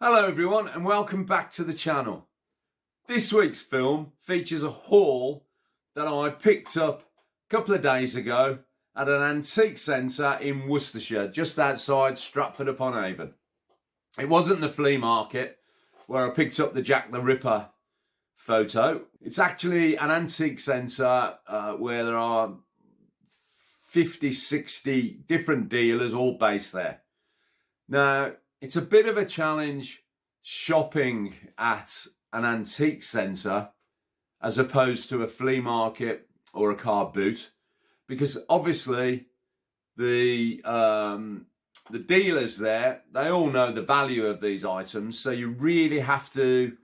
Hello everyone and welcome back to the channel. This week's film features a haul that I picked up a couple of days ago at an antique centre in Worcestershire, just outside Stratford-upon-Avon. It wasn't the flea market where I picked up the Jack the Ripper photo. It's actually an antique centre where there are 50, 60 different dealers all based there. Now, it's a bit of a challenge shopping at an antique centre as opposed to a flea market or a car boot, because obviously the dealers there, they all know the value of these items, so you really have to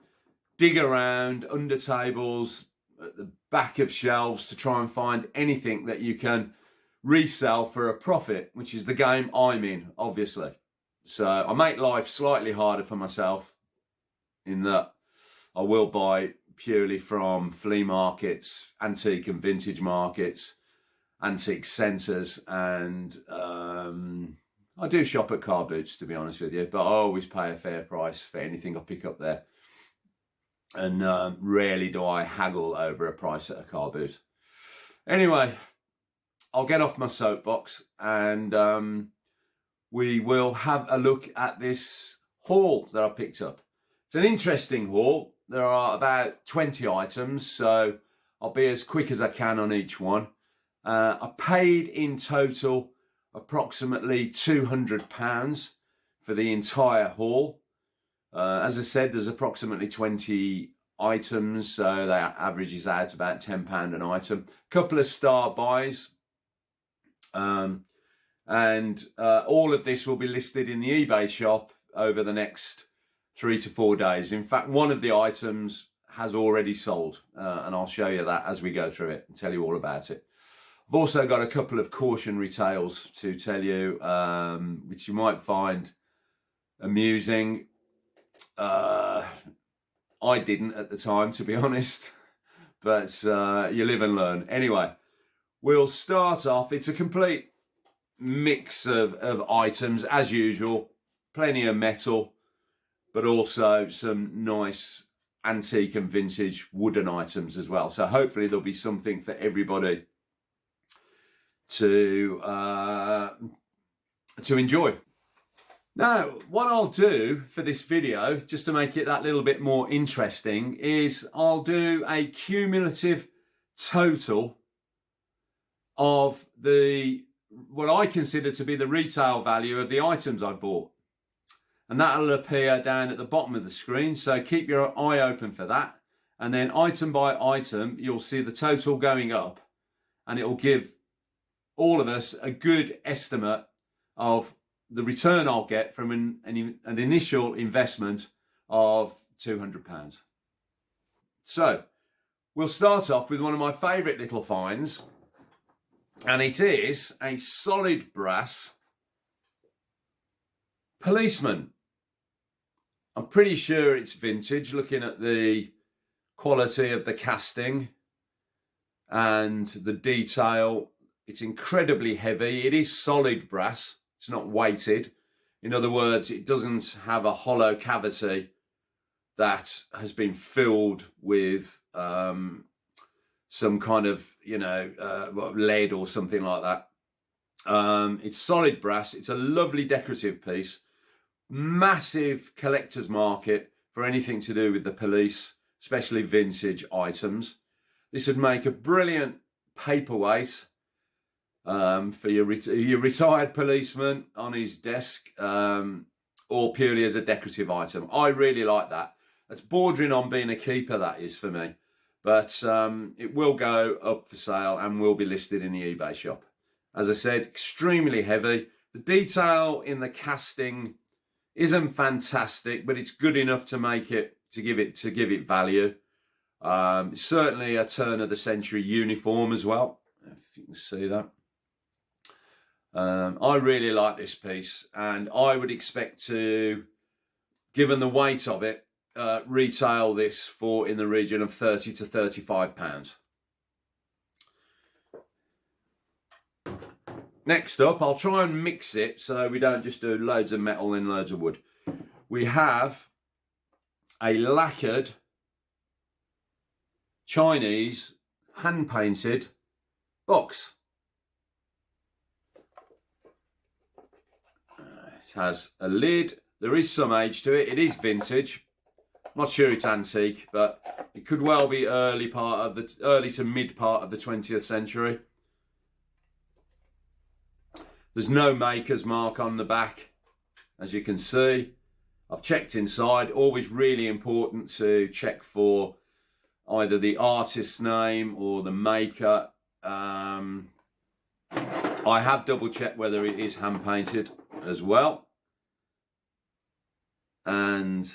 dig around under tables, at the back of shelves to try and find anything that you can resell for a profit, which is the game I'm in, obviously. So I make life slightly harder for myself in that I will buy purely from flea markets, antique and vintage markets, antique centres, and I do shop at car boots, to be honest with you, but I always pay a fair price for anything I pick up there. And rarely do I haggle over a price at a car boot. Anyway, I'll get off my soapbox and we will have a look at this haul that I picked up. It's an interesting haul. There are about 20 items, so I'll be as quick as I can on each one. I paid in total approximately £200 for the entire haul. As I said, there's approximately 20 items, so that averages out about £10 an item. Couple of star buys. And all of this will be listed in the eBay shop over the next 3 to 4 days. In fact, one of the items has already sold, and I'll show you that as we go through it and tell you all about it. I've also got a couple of cautionary tales to tell you, which you might find amusing. I didn't at the time, to be honest, but you live and learn. Anyway, we'll start off. It's a complete mix of items as usual, plenty of metal, but also some nice antique and vintage wooden items as well. So hopefully there'll be something for everybody to enjoy. Now, what I'll do for this video, just to make it that little bit more interesting, is I'll do a cumulative total of what I consider to be the retail value of the items I bought. And that'll appear down at the bottom of the screen, so keep your eye open for that. And then item by item, you'll see the total going up, and it will give all of us a good estimate of the return I'll get from an initial investment of £200. So we'll start off with one of my favourite little finds, and it is a solid brass policeman. I'm pretty sure it's vintage, looking at the quality of the casting and the detail. It's incredibly heavy. It is solid brass. It's not weighted. In other words, it doesn't have a hollow cavity that has been filled with some kind of, lead or something like that. It's solid brass. It's a lovely decorative piece. Massive collector's market for anything to do with the police, especially vintage items. This would make a brilliant paperweight for your retired policeman on his desk, or purely as a decorative item. I really like that. That's bordering on being a keeper, that is, for me. But it will go up for sale and will be listed in the eBay shop. As I said, extremely heavy. The detail in the casting isn't fantastic, but it's good enough to give it value. Certainly a turn of the century uniform as well, if you can see that. I really like this piece, and I would expect to, given the weight of it, retail this for in the region of £30 to £35. Next up, I'll try and mix it so we don't just do loads of metal and loads of wood. we have a lacquered Chinese hand-painted box. It has a lid. There is some age to it. It is vintage. I'm not sure it's antique, but it could well be early to mid part of the 20th century. There's no maker's mark on the back, as you can see. I've checked inside. Always really important to check for either the artist's name or the maker. I have double checked whether it is hand painted as well. And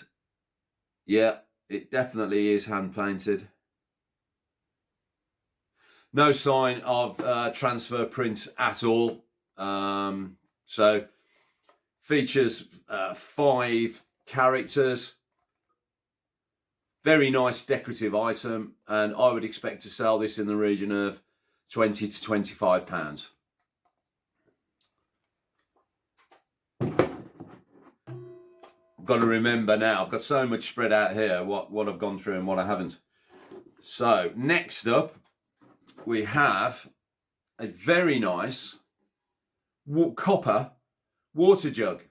yeah, it definitely is hand painted. No sign of transfer prints at all. So features 5 characters. Very nice decorative item, and I would expect to sell this in the region of £20 to £25. I've got to remember now, I've got so much spread out here, what I've gone through and what I haven't. So next up, we have a very nice copper water jug.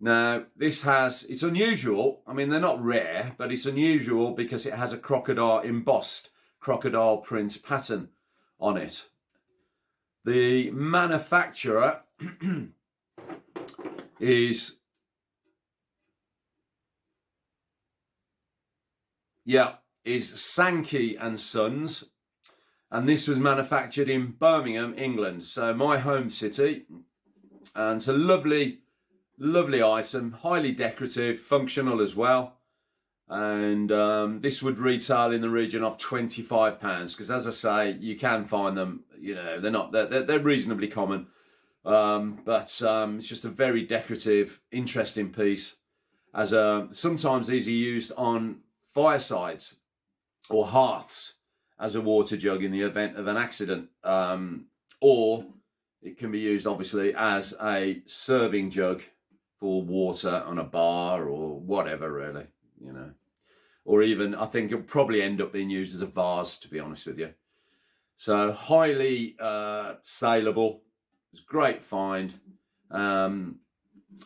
Now, it's unusual. I mean, they're not rare, but it's unusual because it has a embossed crocodile print pattern on it. The manufacturer is Sankey and Sons, and this was manufactured in Birmingham, England, so my home city. And it's a lovely item, highly decorative, functional as well. And this would retail in the region of £25 because, as I say, you can find them. You know, they're reasonably common, but it's just a very decorative, interesting piece. Sometimes these are used on firesides or hearths as a water jug in the event of an accident, or it can be used obviously as a serving jug for water on a bar or whatever, really, you know. Or even, I think it'll probably end up being used as a vase, to be honest with you. So highly saleable. It's a great find. And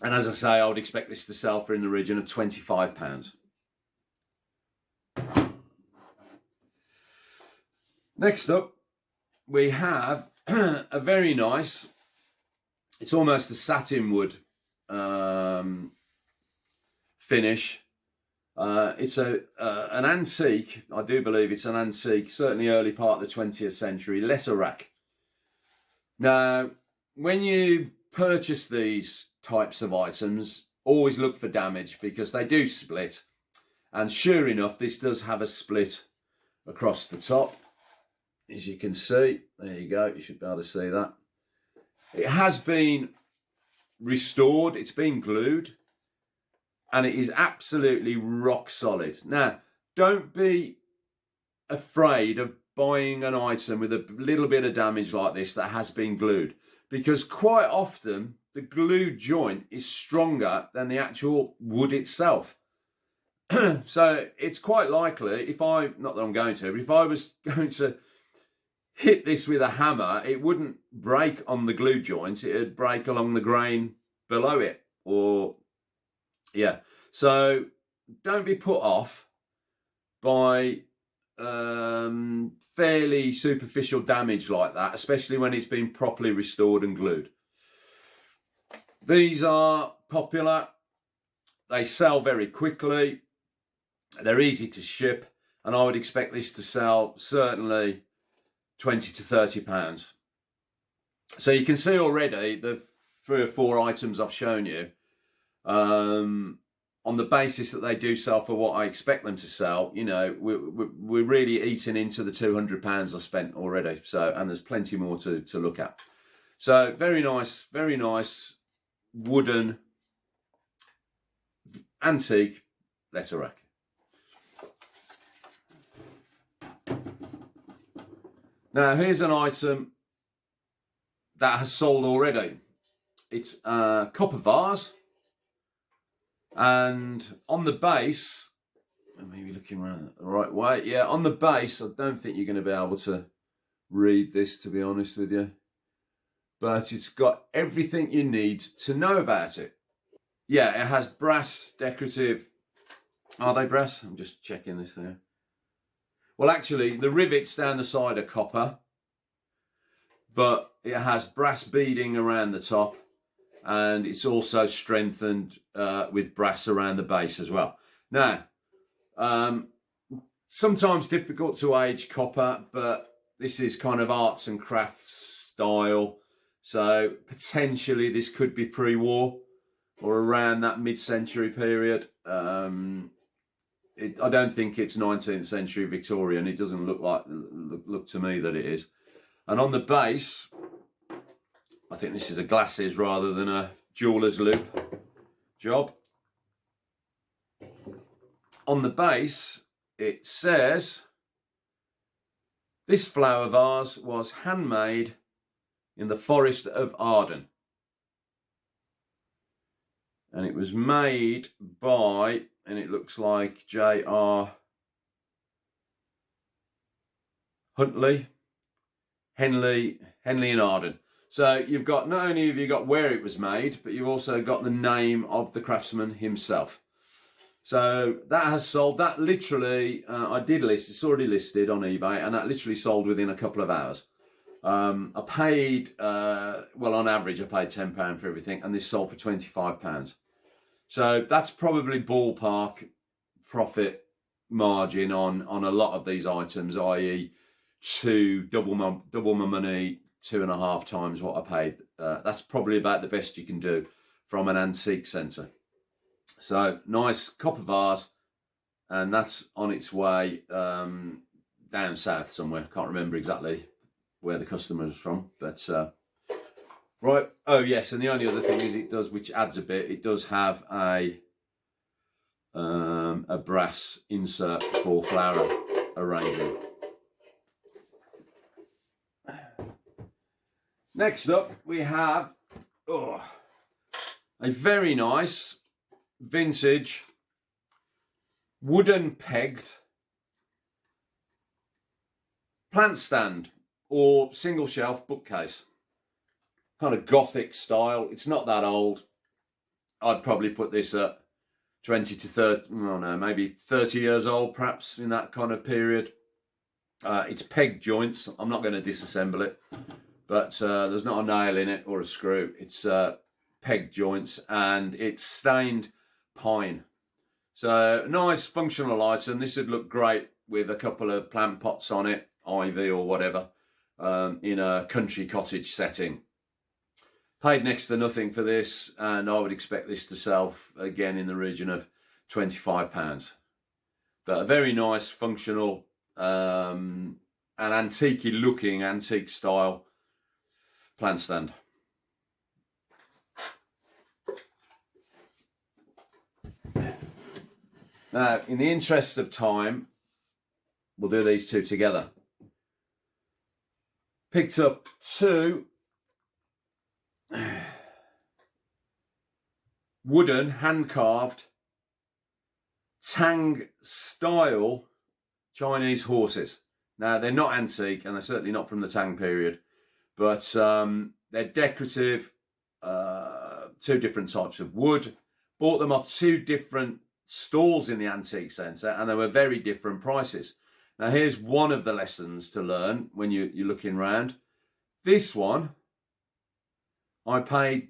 as I say, I would expect this to sell for in the region of £25. Next up, we have a very nice, it's almost a satin wood finish. It's an antique, I do believe it's an antique, certainly early part of the 20th century, letter rack. Now, when you purchase these types of items, always look for damage because they do split. And sure enough, this does have a split across the top. As you can see, there you go, you should be able to see that. It has been restored, it's been glued, and it is absolutely rock solid. Now, don't be afraid of buying an item with a little bit of damage like this that has been glued, because quite often the glued joint is stronger than the actual wood itself. So it's quite likely, not that I'm going to, but if I was going to hit this with a hammer, it wouldn't break on the glue joint, it'd break along the grain below it. So don't be put off by fairly superficial damage like that, especially when it's been properly restored and glued. These are popular, they sell very quickly, they're easy to ship, and I would expect this to sell certainly £20 to £30. So you can see already the 3 or 4 items I've shown you, on the basis that they do sell for what I expect them to sell. You know, we're really eating into the £200 I spent already. So, and there's plenty more to look at. So very nice wooden antique letter rack. Now, here's an item that has sold already. it's a copper vase, and on the base, maybe looking around the right way, yeah, on the base, I don't think you're going to be able to read this, to be honest with you, but it's got everything you need to know about it. Yeah, it has brass decorative. Are they brass? I'm just checking this there. Well, actually, the rivets down the side are copper, but it has brass beading around the top, and it's also strengthened with brass around the base as well. Now, sometimes difficult to age copper, but this is kind of arts and crafts style, so potentially this could be pre-war or around that mid-century period. I don't think it's 19th century Victorian. It doesn't look to me that it is. And on the base, I think this is a glasses rather than a jeweller's loop job. On the base, it says, this flower vase was handmade in the forest of Arden. And it was made by, and it looks like J.R. Henley and Arden. So you've got, not only have you got where it was made, but you've also got the name of the craftsman himself. So that has sold. That literally, I did list, it's already listed on eBay, and that literally sold within a couple of hours. I paid, well, on average, I paid £10 for everything, and this sold for £25. So that's probably ballpark profit margin on a lot of these items, i.e. double my money, 2.5 times what I paid. That's probably about the best you can do from an antique centre. So nice copper vase, and that's on its way down south somewhere. Can't remember exactly where the customer was from, but right. Oh yes, and the only other thing is it does, which adds a bit, it does have a brass insert for flower arranging. Next up, we have a very nice vintage wooden pegged plant stand or single shelf bookcase, kind of Gothic style. It's not that old. I'd probably put this at 20 to 30, well, no, maybe 30 years old, perhaps, in that kind of period. It's peg joints. I'm not going to disassemble it, but there's not a nail in it or a screw. It's peg joints, and it's stained pine. So nice functional item. This would look great with a couple of plant pots on it, ivy or whatever, in a country cottage setting. Paid next to nothing for this, and I would expect this to sell again in the region of £25. But a very nice, functional, and antique looking, antique style plant stand. Now, in the interest of time, we'll do these two together. Picked up two wooden, hand-carved, Tang style Chinese horses. Now, they're not antique, and they're certainly not from the Tang period, but they're decorative, two different types of wood. Bought them off two different stalls in the antique centre, and they were very different prices. Now, here's one of the lessons to learn when you're looking around. This one, I paid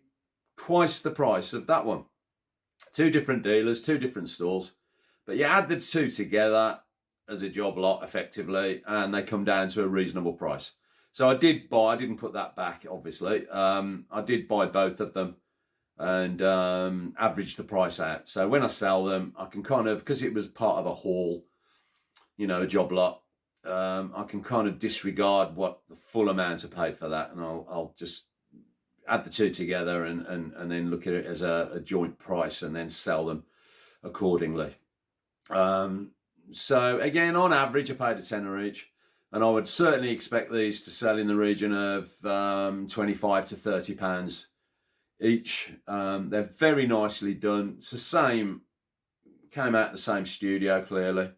twice the price of that one. Two different dealers, two different stalls, but you add the two together as a job lot effectively, and they come down to a reasonable price. So I did buy, I didn't put that back, obviously. I did buy both of them and average the price out. So when I sell them, I can kind of, because it was part of a haul, you know, a job lot, I can kind of disregard what the full amount I paid for that, and I'll just add the two together and then look at it as a joint price and then sell them accordingly. So again, on average, I paid a tenner each, and I would certainly expect these to sell in the region of £25 to £30 each. They're very nicely done. It's the same, came out the same studio, clearly.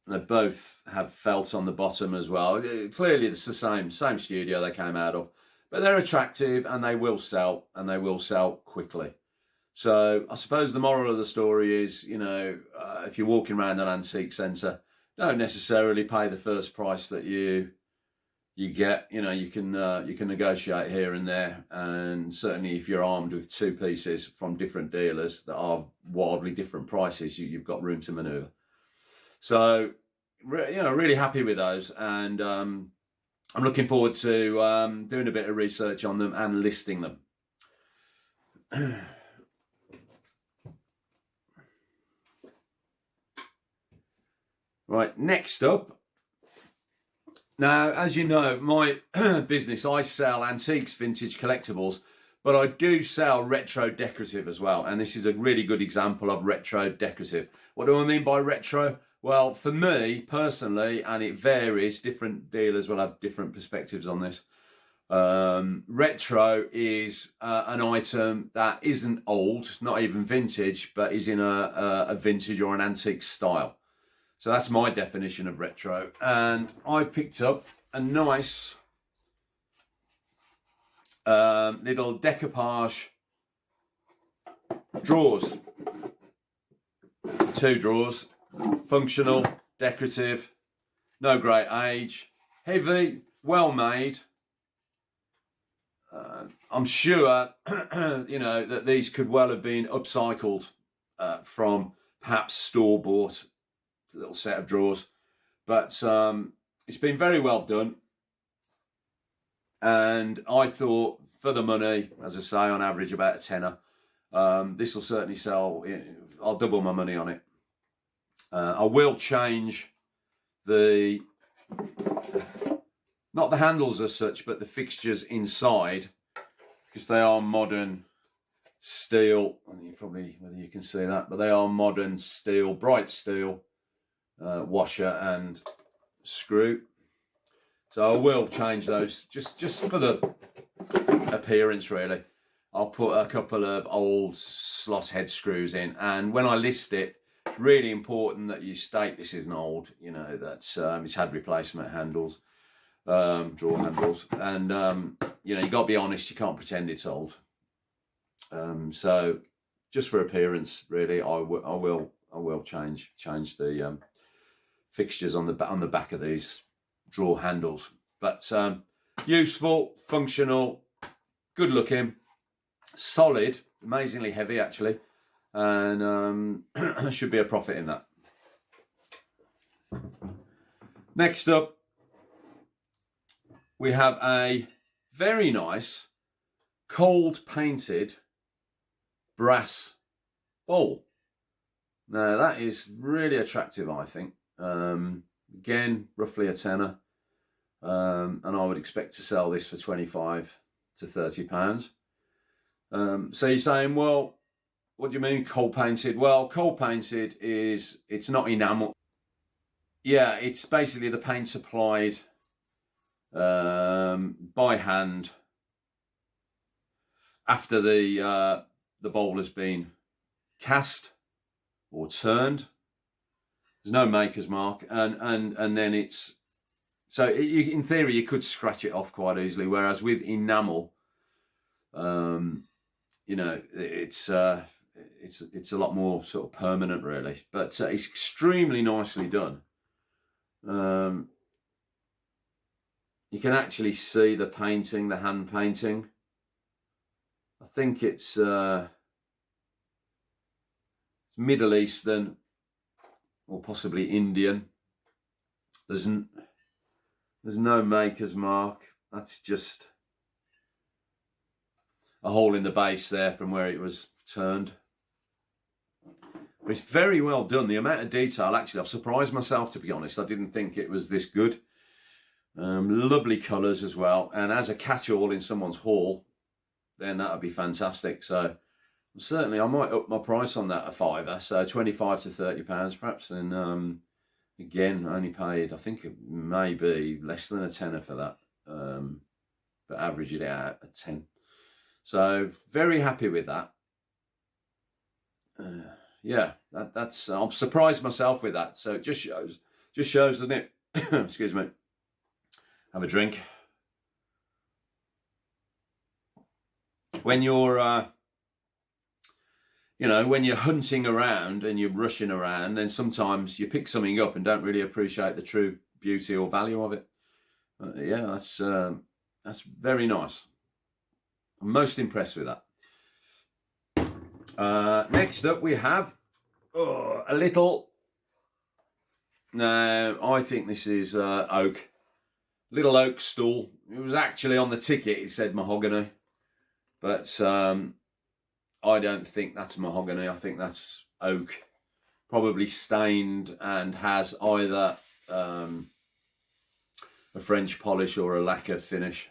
They both have felt on the bottom as well. Clearly, it's the same studio they came out of. But they're attractive, and they will sell, and they will sell quickly. So I suppose the moral of the story is, you know, if you're walking around an antique centre, don't necessarily pay the first price that you get. You know, you can negotiate here and there, and certainly if you're armed with two pieces from different dealers that are wildly different prices, you've got room to manoeuvre. So, you know, really happy with those, and I'm looking forward to doing a bit of research on them and listing them. Right, next up. Now, as you know, my business, I sell antiques, vintage, collectibles, but I do sell retro decorative as well. And this is a really good example of retro decorative. What do I mean by retro? Well, for me personally, and it varies, different dealers will have different perspectives on this. Retro is an item that isn't old, not even vintage, but is in a vintage or an antique style. So that's my definition of retro. And I picked up a nice little decoupage drawers. 2 drawers, functional, decorative, no great age, heavy, well made. I'm sure, you know, that these could well have been upcycled from perhaps store-bought little set of drawers, but it's been very well done, and I thought for the money, as I say, on average about a tenner, this will certainly sell. I'll double my money on it. I will change the, not the handles as such, but the fixtures inside, because they are modern steel. You probably, whether you can see that, but they are modern steel, bright steel. Washer and screw, so I will change those just for the appearance. Really, I'll put a couple of old slot head screws in, and when I list it, it's really important that you state this isn't old. You know, that it's had replacement handles, drawer handles, and you know, you got to be honest. You can't pretend it's old. So just for appearance, really, I will change the fixtures on the back of these drawer handles, but useful, functional, good looking, solid, amazingly heavy actually, and should be a profit in that. Next up, we have a very nice cold painted brass bowl. Now that is really attractive, I think. Again, roughly a tenner, and I would expect to sell this for 25 to 30 pounds. So you're saying, well, what do you mean cold painted? Well, cold painted is, it's not enamel. Yeah, it's basically the paint supplied by hand after the bowl has been cast or turned. There's no maker's mark, and then it's, so in theory you could scratch it off quite easily, whereas with enamel, you know, it's a lot more sort of permanent really, but it's extremely nicely done. You can actually see the painting, the hand painting. I think it's Middle Eastern or possibly Indian. There's no maker's mark. That's just a hole in the base there from where it was turned. But it's very well done. The amount of detail, actually, I've surprised myself, to be honest. I didn't think it was this good. Lovely colours as well. And as a catch-all in someone's hall, then that would be fantastic. So certainly I might up my price on that a fiver. So 25 to 30 pounds perhaps. And again, I only paid, I think it may be less than a tenner for that. but average it out at 10. So very happy with that. Yeah, that's I'm surprised myself with that. So it just shows, doesn't it? Excuse me. Have a drink. When you're, when you're hunting around and you're rushing around, then sometimes you pick something up and don't really appreciate the true beauty or value of it. Yeah, that's very nice. I'm most impressed with that. Next up we have a little, now I think this is oak, little oak stool. It was actually on the ticket, it said mahogany, but I don't think that's mahogany. I think that's oak, probably stained and has either a French polish or a lacquer finish.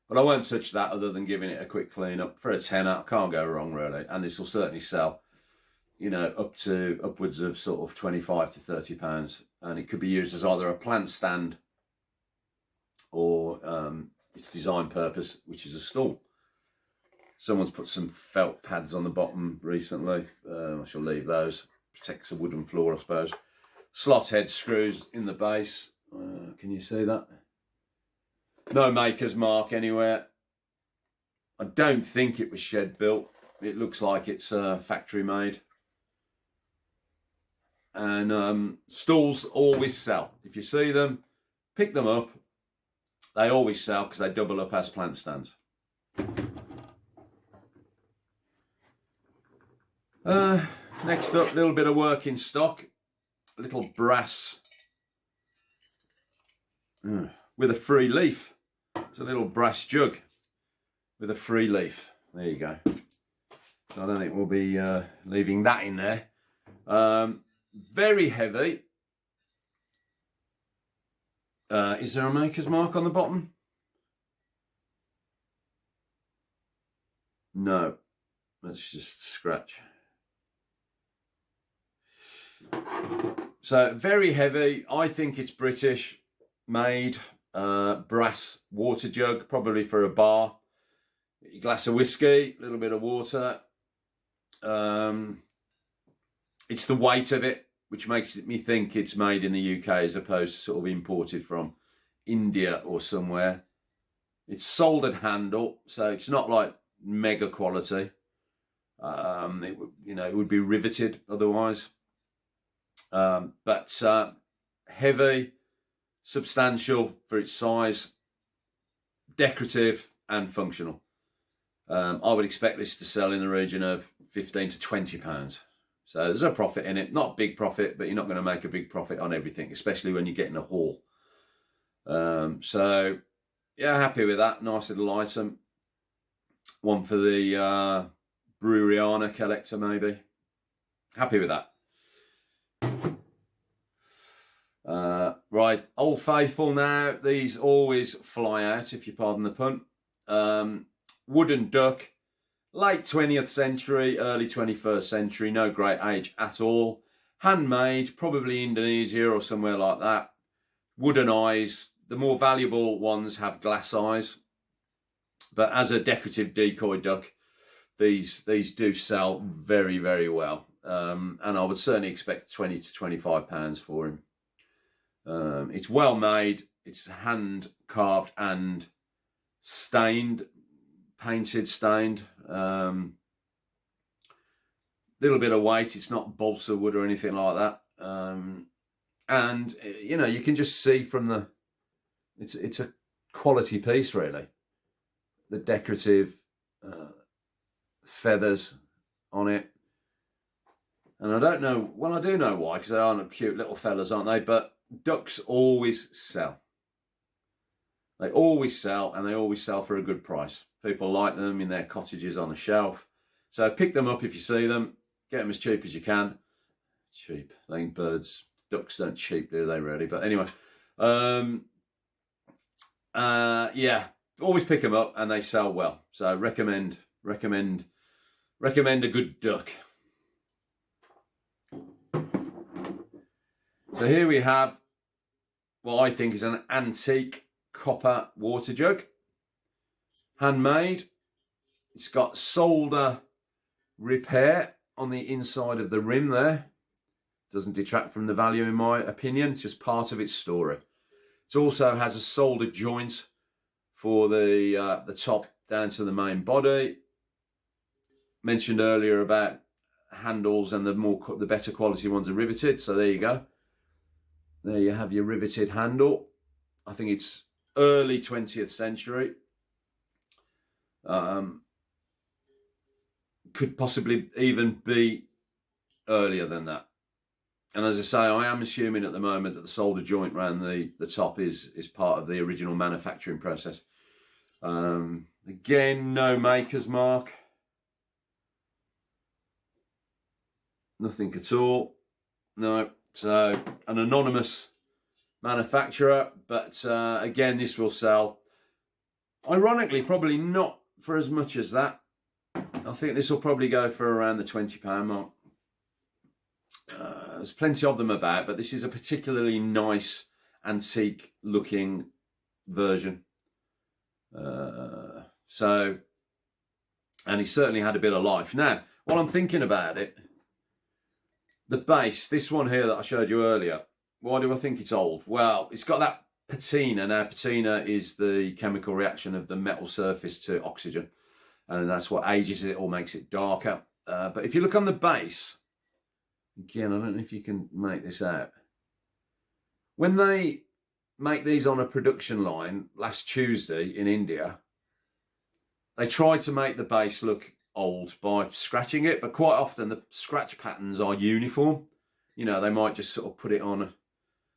But I won't touch that other than giving it a quick clean up. For a tenner, can't go wrong really. And this will certainly sell, upwards of sort of 25 to 30 pounds. And it could be used as either a plant stand or its design purpose, which is a stool. Someone's put some felt pads on the bottom recently. I shall leave those. Protects a wooden floor, I suppose. Slot head screws in the base. Can you see that? No maker's mark anywhere. I don't think it was shed built. It looks like it's factory made. And stools always sell. If you see them, pick them up. They always sell because they double up as plant stands. Next up, a little bit of work in stock. A little brass with a free leaf. It's a little brass jug with a free leaf. There you go. So I don't think we'll be leaving that in there. Very heavy. Is there a maker's mark on the bottom? No. Let's just scratch. So very heavy. I think it's British made. Brass water jug, probably for a bar. A glass of whiskey, a little bit of water. It's the weight of it which makes me think it's made in the UK as opposed to sort of imported from India or somewhere. It's soldered handle, so it's not like mega quality. It would be riveted otherwise. But heavy, substantial for its size, decorative and functional. I would expect this to sell in the region of 15 to 20 pounds. So there's a profit in it, not a big profit, but you're not going to make a big profit on everything, especially when you're getting a haul. So yeah, happy with that. Nice little item. One for the Breweriana collector maybe. Happy with that. Right, Old Faithful now. These always fly out, if you pardon the pun. Wooden duck, late 20th century, early 21st century, no great age at all. Handmade, probably Indonesia or somewhere like that. Wooden eyes. The more valuable ones have glass eyes. But as a decorative decoy duck, these do sell very, very well. And I would certainly expect 20 to 25 pounds for him. It's well made. It's hand carved and stained, painted, stained. Little bit of weight. It's not balsa wood or anything like that. And you can just see from the. It's a quality piece, really. The decorative feathers on it. And I don't know, well, I do know why, because they are cute little fellas, aren't they? But ducks always sell. They always sell, and they always sell for a good price. People like them in their cottages on the shelf. So pick them up if you see them. Get them as cheap as you can. Cheap. They ain't birds. Ducks don't cheap, do they, really? But anyway. Yeah. Always pick them up, and they sell well. So recommend a good duck. So here we have what I think is an antique copper water jug. handmade. It's got solder repair on the inside of the rim there. Doesn't detract from the value in my opinion. It's just part of its story. It also has a solder joint for the top down to the main body. Mentioned earlier about handles and the better quality ones are riveted. So there you go. There you have your riveted handle. I think it's early 20th century. Could possibly even be earlier than that. And as I say, I am assuming at the moment that the solder joint around the top is part of the original manufacturing process. Again, no maker's mark. Nothing at all. No. So an anonymous manufacturer, but again, this will sell. Ironically, probably not for as much as that. I think this will probably go for around the £20 mark. There's plenty of them about, but this is a particularly nice antique looking version. And he certainly had a bit of life. Now, while I'm thinking about it, the base, this one here that I showed you earlier, why do I think it's old? Well, it's got that patina. Now, patina is the chemical reaction of the metal surface to oxygen, and that's what ages it or makes it darker. But if you look on the base, again, I don't know if you can make this out. When they make these on a production line last Tuesday in India, they try to make the base look old by scratching it, but quite often the scratch patterns are uniform. You know, they might just sort of put it on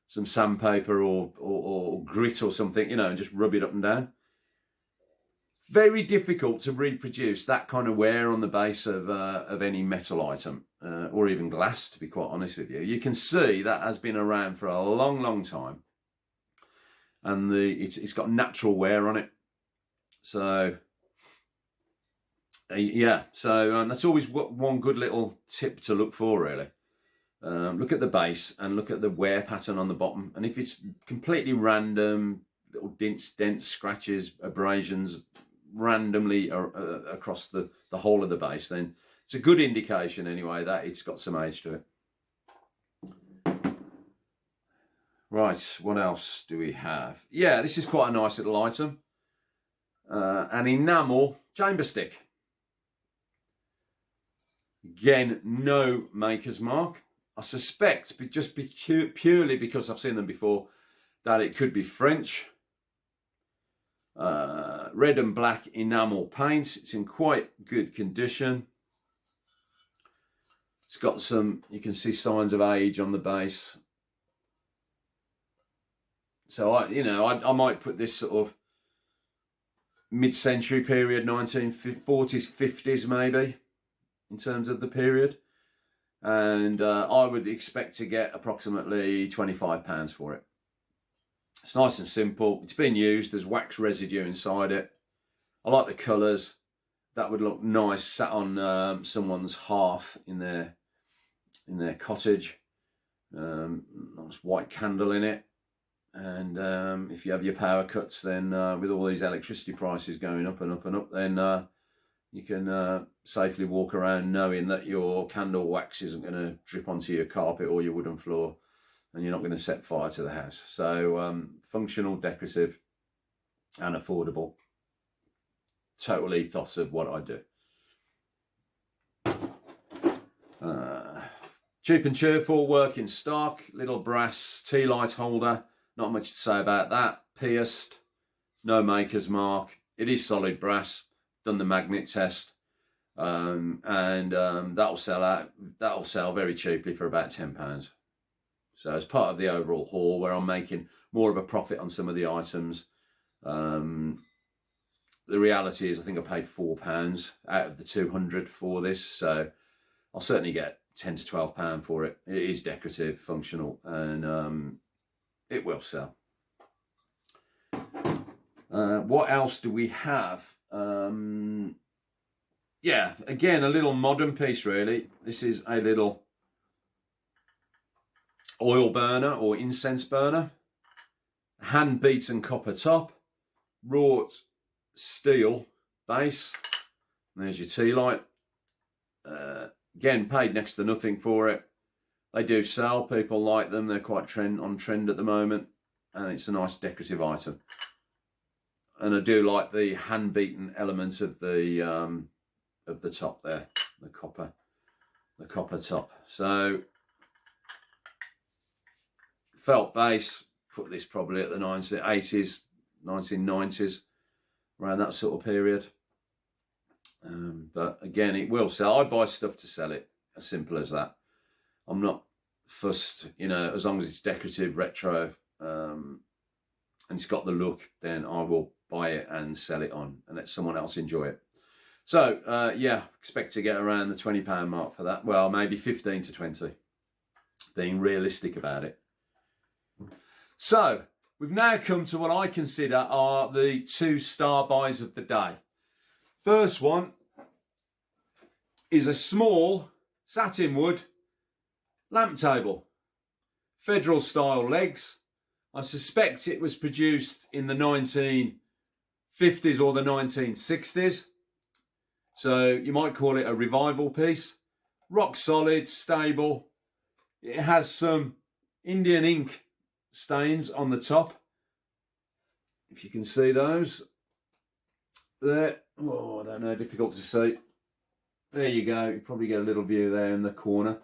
some sandpaper or grit or something, you know, and just rub it up and down. Very difficult to reproduce that kind of wear on the base of any metal item, or even glass, to be quite honest with you. You can see that has been around for a long, long time, and it's got natural wear on it. So yeah, so that's always one good little tip to look for, really. Look at the base and look at the wear pattern on the bottom, and if it's completely random, little dents, scratches, abrasions randomly across the whole of the base, then it's a good indication anyway that it's got some age to it. Right, what else do we have? Yeah, this is quite a nice little item. An enamel chamber stick. Again, no maker's mark. I suspect, purely because I've seen them before, that it could be French. Red and black enamel paint. It's in quite good condition. It's got some, you can see signs of age on the base. So I might put this sort of mid-century period, 1940s, 50s maybe, in terms of the period. And I would expect to get approximately £25 for it. It's nice and simple. It's been used. There's wax residue inside it. I like the colours. That would look nice sat on someone's hearth in their cottage. Nice white candle in it. And if you have your power cuts, then with all these electricity prices going up and up and up, then you can safely walk around knowing that your candle wax isn't going to drip onto your carpet or your wooden floor, and you're not going to set fire to the house. So functional, decorative, and affordable. Total ethos of what I do. Cheap and cheerful, work in stock. Little brass tea light holder. Not much to say about that. Pierced, no maker's mark. It is solid brass. Done the magnet test, and that'll sell very cheaply for about £10. So as part of the overall haul, where I'm making more of a profit on some of the items, the reality is I think I paid £4 out of the 200 for this, so I'll certainly get £10 to £12 for it. It is decorative, functional, and it will sell. What else do we have? Yeah, again, a little modern piece, really. This is a little oil burner or incense burner. Hand-beaten copper top. Wrought steel base. And there's your tea light. Again, paid next to nothing for it. They do sell. People like them. They're quite on trend at the moment. And it's a nice decorative item. And I do like the hand-beaten elements of the top there, the copper top. So felt base. Put this probably at the 1980s, 1990s, around that sort of period. But again, it will sell. I buy stuff to sell it. As simple as that. I'm not fussed, you know, as long as it's decorative, retro, and it's got the look, then I will buy it and sell it on and let someone else enjoy it. So, yeah, expect to get around the £20 mark for that. Well, maybe 15 to 20, being realistic about it. So, we've now come to what I consider are the 2-star buys of the day. First one is a small satin wood lamp table. Federal style legs. I suspect it was produced in the 1950s or the 1960s. So you might call it a revival piece. Rock solid, stable. It has some Indian ink stains on the top. If you can see those. There. Oh, I don't know, difficult to see. There you go. You probably get a little view there in the corner.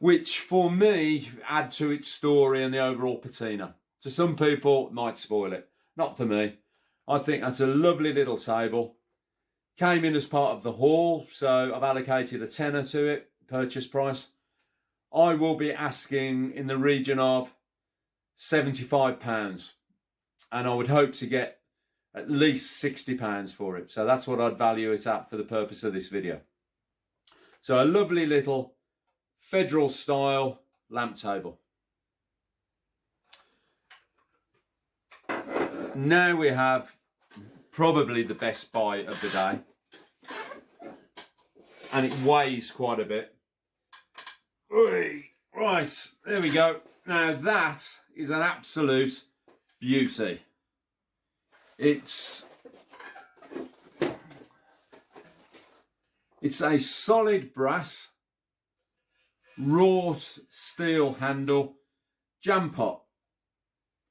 Which, for me, add to its story and the overall patina. To some people, it might spoil it. Not for me. I think that's a lovely little table. Came in as part of the haul, so I've allocated a tenner to it, purchase price. I will be asking in the region of £75. And I would hope to get at least £60 for it. So that's what I'd value it at for the purpose of this video. So a lovely little federal style lamp table. Now we have probably the best buy of the day. And it weighs quite a bit. Right, there we go. Now that is an absolute beauty. It's a solid brass, wrought steel handle jam pot.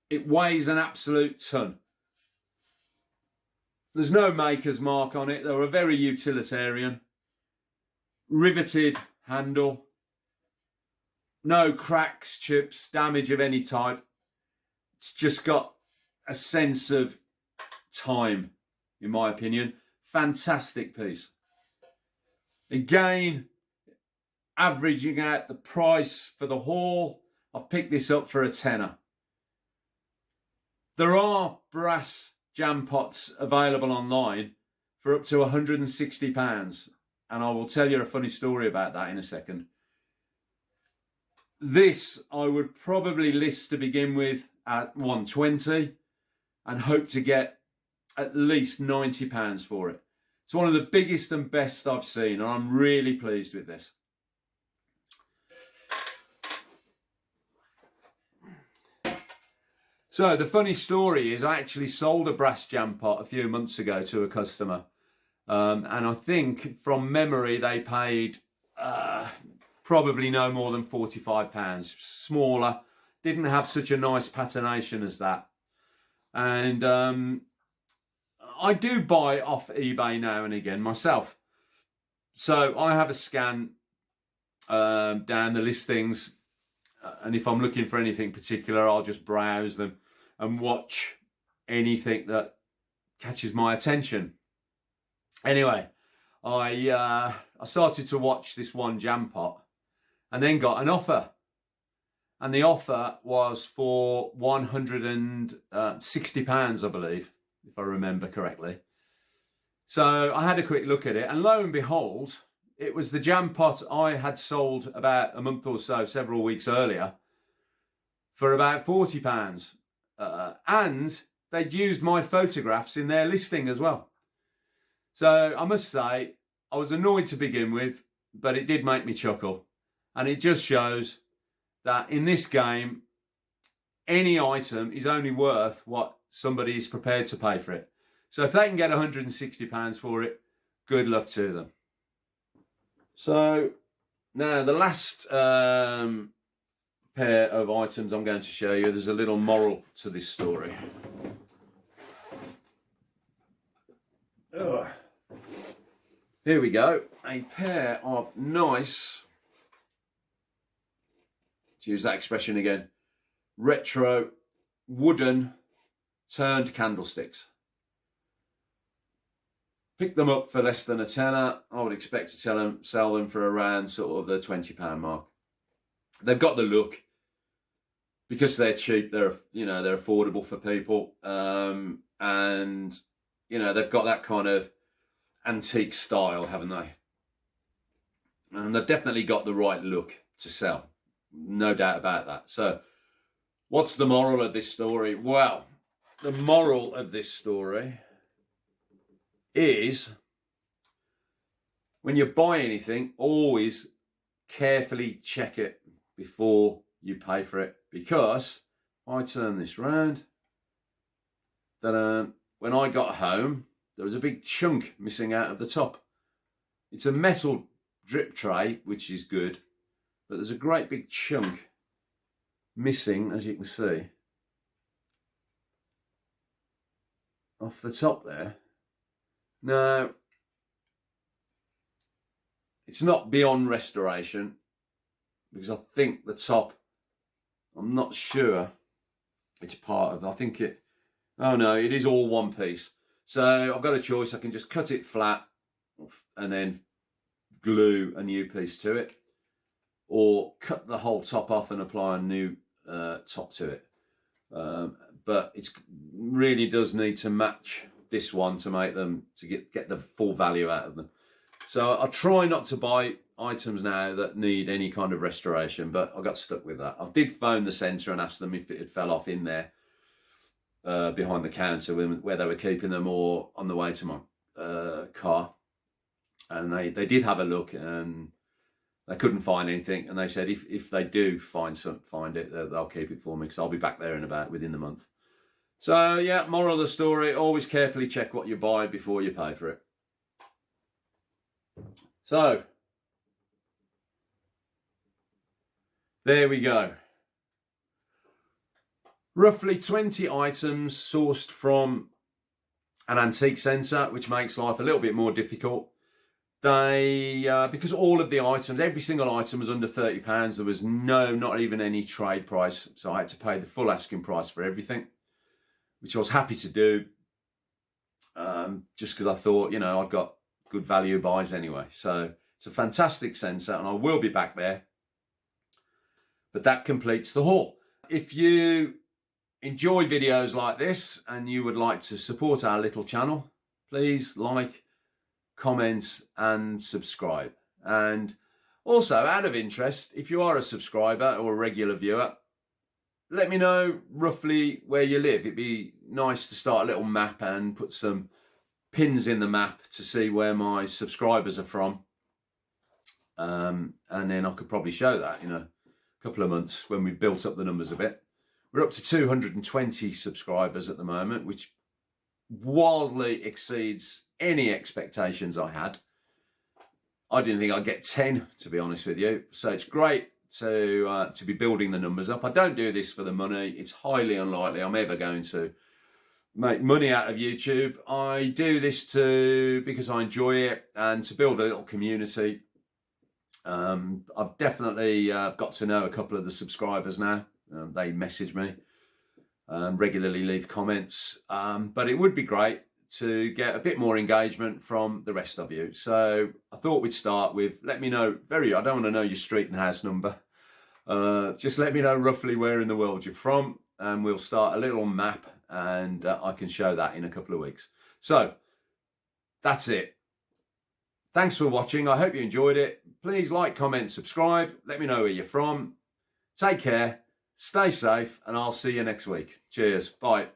It weighs an absolute ton. There's no maker's mark on it. They were very utilitarian. Riveted handle. No cracks, chips, damage of any type. It's just got a sense of time, in my opinion. Fantastic piece. Again, averaging out the price for the haul, I've picked this up for a tenner. There are brass jam pots available online for up to £160, and I will tell you a funny story about that in a second. This I would probably list to begin with at £120 and hope to get at least £90 for it. It's one of the biggest and best I've seen, and I'm really pleased with this. So the funny story is I actually sold a brass jam pot a few months ago to a customer. And I think from memory they paid probably no more than £45. Smaller, didn't have such a nice patination as that. And I do buy off eBay now and again myself. So I have a scan down the listings. And if I'm looking for anything particular, I'll just browse them and watch anything that catches my attention. Anyway, I started to watch this one jam pot and then got an offer. And the offer was for £160, I believe, if I remember correctly. So I had a quick look at it, and lo and behold, it was the jam pot I had sold about a month or so, several weeks earlier, for about £40. And they'd used my photographs in their listing as well. So I must say, I was annoyed to begin with, but it did make me chuckle. And it just shows that in this game, any item is only worth what somebody is prepared to pay for it. So if they can get £160 for it, good luck to them. So now the last pair of items I'm going to show you, there's a little moral to this story. Ugh. Here we go, a pair of nice, to use that expression again, retro wooden turned candlesticks. Picked them up for less than a tenner. I would expect to sell them for around sort of the £20 mark. They've got the look. Because they're cheap, they're affordable for people. And, they've got that kind of antique style, haven't they? And they've definitely got the right look to sell. No doubt about that. So, what's the moral of this story? Well, the moral of this story is when you buy anything, always carefully check it before you pay for it. Because I turn this round, when I got home, there was a big chunk missing out of the top. It's a metal drip tray, which is good, but there's a great big chunk missing, as you can see, off the top there. Now, it's not beyond restoration, because I think the top, I'm not sure it's part of, oh no, it is all one piece. So I've got a choice. I can just cut it flat and then glue a new piece to it, or cut the whole top off and apply a new top to it. But it really does need to match this one to make them, to get the full value out of them. So I try not to buy items now that need any kind of restoration, but I got stuck with that. I did phone the centre and ask them if it had fell off in there behind the counter where they were keeping them, or on the way to my car. And they did have a look and they couldn't find anything. And they said if they do find it, they'll keep it for me, because I'll be back there within the month. So yeah, moral of the story, always carefully check what you buy before you pay for it. So, there we go. Roughly 20 items sourced from an antique centre, which makes life a little bit more difficult. Because all of the items, every single item was under £30, there was not even any trade price. So I had to pay the full asking price for everything, which I was happy to do, just because I thought, I'd got good value buys anyway. So it's a fantastic centre and I will be back there. But that completes the haul. If you enjoy videos like this and you would like to support our little channel, please like, comment and subscribe. And also, out of interest, if you are a subscriber or a regular viewer, let me know roughly where you live. It'd be nice to start a little map and put some pins in the map to see where my subscribers are from. And then I could probably show that in a couple of months when we've built up the numbers a bit. We're up to 220 subscribers at the moment, which wildly exceeds any expectations I had. I didn't think I'd get 10, to be honest with you. So it's great to be building the numbers up. I don't do this for the money. It's highly unlikely I'm ever going to make money out of YouTube. I do this because I enjoy it and to build a little community. I've definitely got to know a couple of the subscribers now. They message me, regularly leave comments, but it would be great to get a bit more engagement from the rest of you. So I thought we'd start with, let me know, I don't want to know your street and house number. Just let me know roughly where in the world you're from, and we'll start a little map, and I can show that in a couple of weeks. So that's it. Thanks for watching. I hope you enjoyed it. Please like, comment, subscribe. Let me know where you're from. Take care, stay safe, and I'll see you next week. Cheers. Bye.